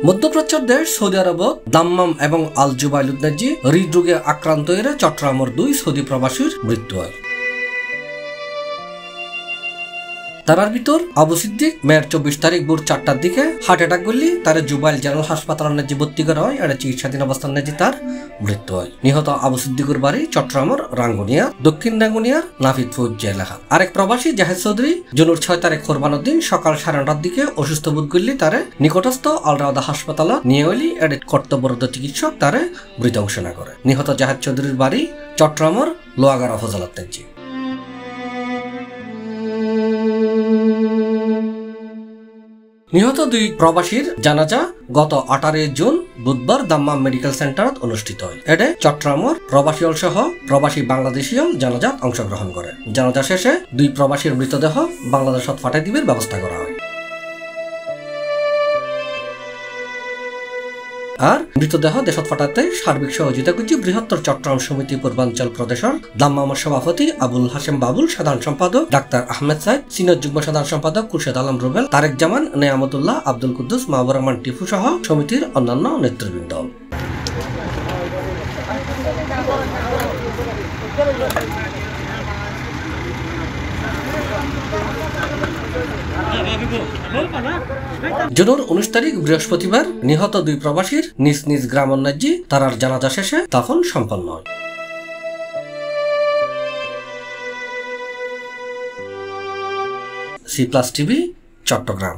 মধ্যপ্রাচ্যের দেশ সৌদি আরবত দাম্মাম এবং আল জুবাইল উদ্নাজি হৃদরোগে আক্রান্ত হয়ে চট্টগ্রামের 2 সৌদি প্রবাসীর মৃত্যু হয়। তারার ভিতর আবু সিদ্দিক মেয়ের 24 তারিখ ভোর 4টার দিকে হার্ট অ্যাটাক করলে তার জুবাইল জেনারেল হাসপাতালের নাজি ভর্তি করা হয়। এটা চিকিৎসাধীন অবস্থার নাজি তার মৃত্যু হয়। নিহত আবু সিদ্দিকের বাড়ি চট্টগ্রামের রাঙ্গুনিয়া, দক্ষিণ রাঙ্গুনিয়ার নাফিদপুর এলাকা। আরেক প্রবাসী জাহেদ চৌধুরী জুনুর 6 তারিখ কোরবানোর দিন সকাল 9:30টার দিকে অসুস্থ বোধ করলে তারে নিকটস্থ আলরাওদা হাসপাতালে নিয়ে হইলে এডেট কর্তব্যরত চিকিৎসক তারে মৃত ঘোষণা করে। নিহত জাহেদ চৌধুরীর বাড়ি চট্টগ্রামের লোয়াগাড়া উপজেলার নাজি। নিহত 2 প্রবাসীর জানাজা গত 18 জুন বুধবার দাম্মাম মেডিকেল সেন্টারত অনুষ্ঠিত হয়। এতে চট্টগ্রামের প্রবাসীল সহ প্রবাসী বাংলাদেশীয় জানাজাত অংশগ্রহণ করে। জানাজা শেষে 2 প্রবাসীর মৃতদেহ বাংলাদেশত পাঠাই দিবার ব্যবস্থা করা হয়। আর মৃতদেহ দেশত পাঠাতে সার্বিক সহযোগিতা করছে বৃহত্তর চট্টগ্রাম সমিতি পূর্বাঞ্চল প্রদেশের দাম্মামের সভাপতি আবুল হাশেম বাবুল, সাধারণ সম্পাদক ডাক্তার আহমেদ সাইদ, সিনিয়র যুগ্ম সাধারণ সম্পাদক খুরশেদ আলম রুবেল, তারেক জামান, নেয়ামতুল্লাহ, আব্দুল কুদ্দুস, মাহবুর রহমান টিপু সহ সমিতির অন্যান্য নেতৃবৃন্দ। জুনের 19 তারিখ বৃহস্পতিবার নিহত 2 প্রবাসীর নিজ নিজ গ্রাম নাজি তারার জানাজা শেষে দাফন সম্পন্ন হয়। C+ TV Chittagong.